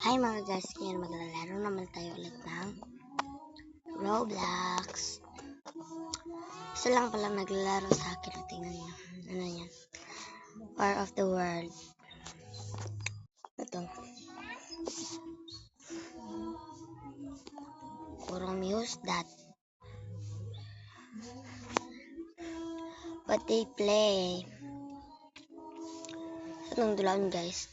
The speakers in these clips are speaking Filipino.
Hi mga guys, ngayon maglalaro naman tayo ulit ng Roblox. Isa lang pala naglalaro sa akin. Tingnan nyo. Ano yan? War of the World. Ito. Kurang use that. What they play. Itong dulaan guys.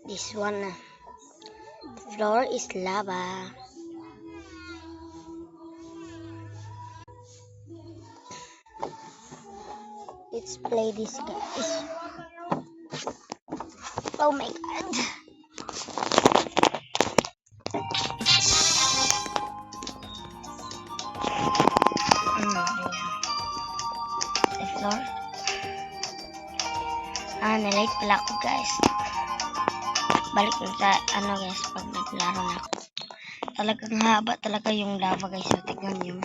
This one, floor is lava. Let's play this guys. Oh my god. The floor. Nalate pala ako guys. Balik na sa ano guys, pag naglaro na ako. Talagang haba talaga yung lava guys. So, tignan nyo.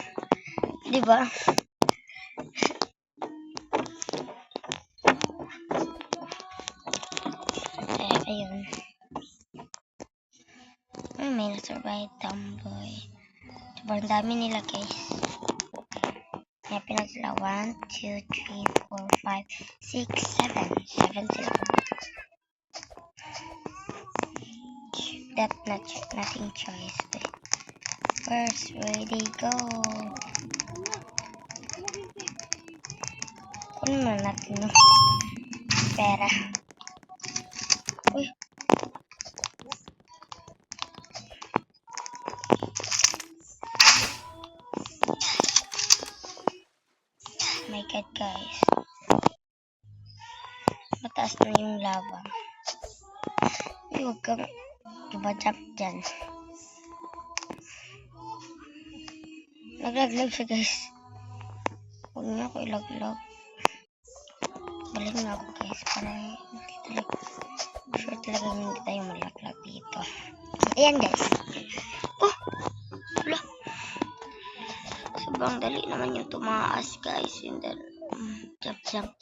Diba? Ayun. May na-survive tomboy. Sobrang dami nila guys. Kaya pinagla 1, 2, 3, 4, 5, 6, 7. 7 sila. That's nothing choice. First, where they go? Kunin mo natin yung pera. Uy. My god guys. Mataas na yung lava. Uy, huwag kang jump dyan. Naglaglag siya guys. Huwag niyo ako ilaglag. Balik na ako guys. Para hindi talaga. Sure talaga hindi tayo malaglag dito. Ayan guys. Oh! Wala. Sobrang dali naman yung tumaas guys. And then, jump.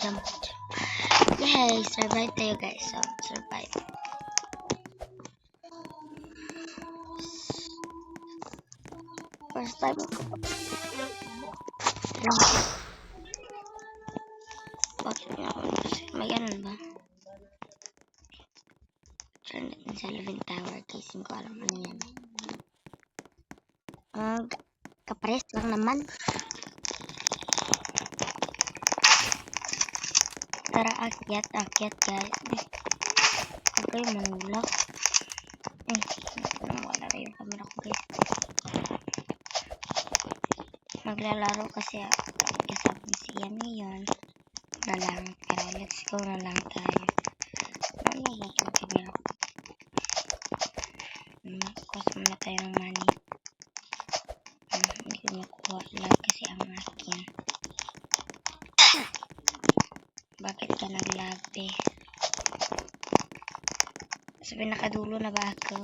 Yay! Survive tayo guys. So, survive. First time ko. Bakit nga ako? May ganun ba? Turn natin sa 11 tower. Casing ko alam ano yan. Kapares lang naman. Tara, akyat guys. Huwag kayo manulak. Wala na yung camera ko guys. Maglalaro kasi kasama si Yan ngayon. Tara, let's go na lang tayo. Ano ba itong camera ko? Kuha muna tayo ng money. Hindi ko nakuha lang kasi ang akin. Bakit ka nag-lag eh? Sa pinakadulo na ba ako?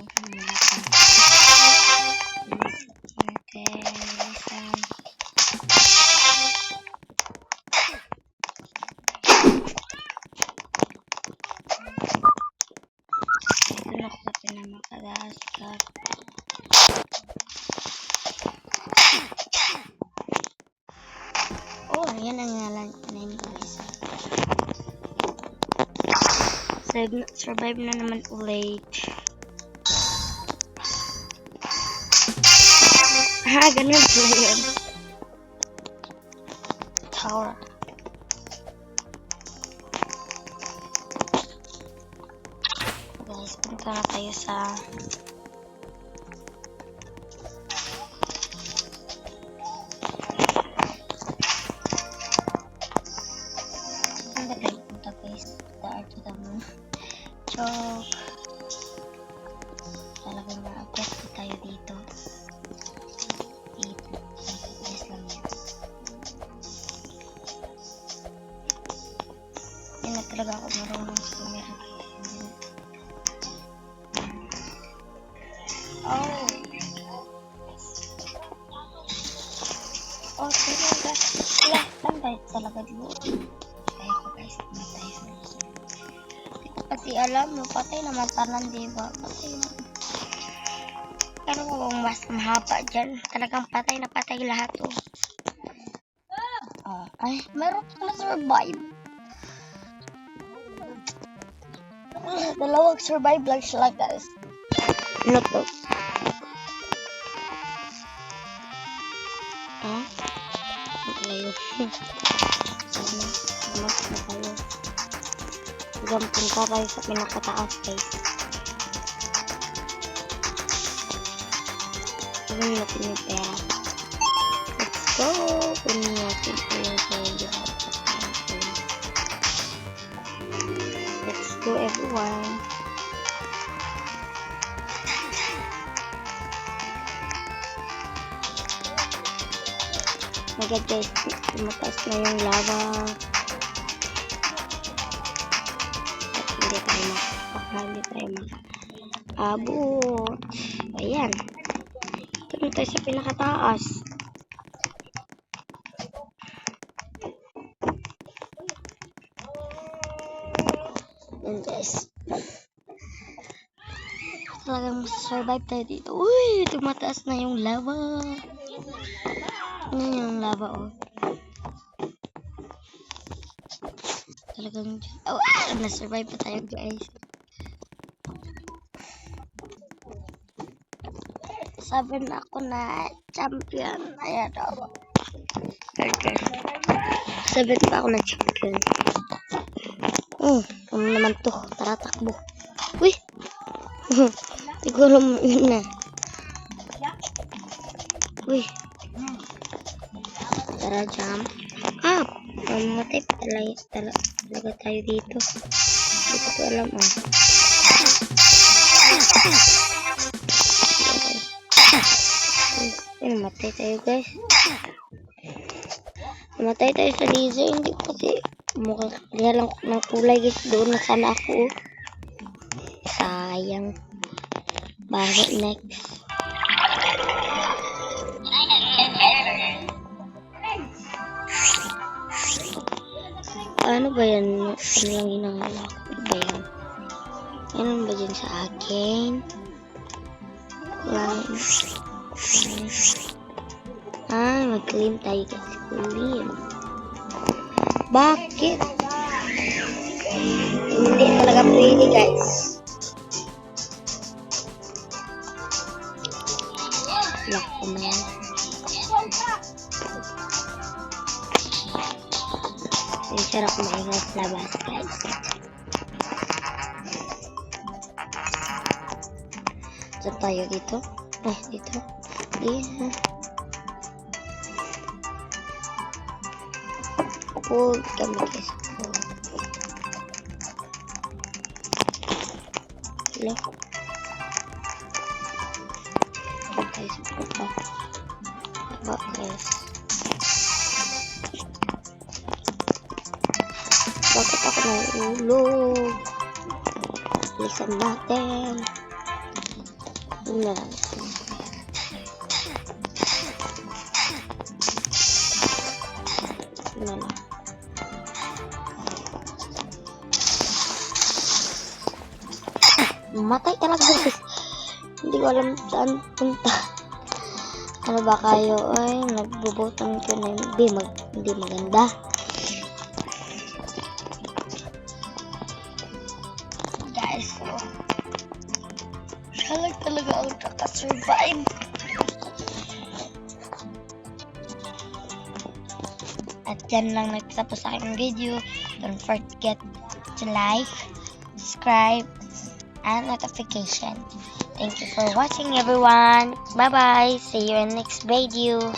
Oh, ayan ang ngalan name guys. Survive na naman ulit. Ganun pala yun. Tower. Guys, punta na tayo sa joke. Talagang ma-upload ko tayo dito. Yes lang yan. Yan na talaga ako marunong sa camera. Oh. Oh, sino guys? Wala, tambay talaga dito. Kaya ko guys, matay. Hindi ko kasi alam, patay naman tanan, diba? Patay naman. Pero kung mas mahaba dyan, talagang patay na patay lahat, oh. Oh, ay, meron pala survive. Dalawang survive lang sila, guys. Ano to? Ah? Malayo. Sama na tayo. Hanggang punta tayo sa pinakataas, guys. Kunin natin yung pera. Let's go! Kunin natin yung pera. Let's go, everyone. Oh my God, guys, mataas na yung lava. At hindi tayo makakabot. Ayan. Ito na tayo sa pinakataas. Ayan, guys. Talagang survive tayo dito. Uy, tumataas na yung lava. Ano yung lava, oh. Talagang, oh, na-survive pa tayo, guys. Sabi na ako na champion. Ayan, oh. Okay. Sabi pa ako na champion. Ano naman to? Tara, takbo. Uy! Siguro yun na. Uy! Tara, jump. Mamatay pa talaga tayo dito. Hindi ko to alam, oh. Namatay tayo, guys. Namatay tayo sa laser. Hindi ko kasi mukhang kaya lang ng kulay, guys. Doon na sana ako. Sayang. Bakit next? Ano ba yan? Ano lang ginagawa ko? Ano ba yan? Ano ba dyan sa akin? Mag-claim tayo kasi claim. Bakit? Hindi talaga pwede, guys. Lock ko na yan. Sarap maingay sa labas, guys. So tayo dito. Dito. Yeah. Huwag kami, guys. Hello? Guys, guys. Bakit ako nahulog? Bilisan natin. Yun na lang. Yun na lang. Matay talaga, guys. Hindi ko alam saan punta. Ano ba kayo? Ay, nagbubutan ko na hindi maganda. Guys, siya talaga ang nakasurvive. At yan lang nagtapos sa aking video. Don't forget to like, subscribe, and notification. Thank you for watching, everyone. Bye-bye. See you in next video.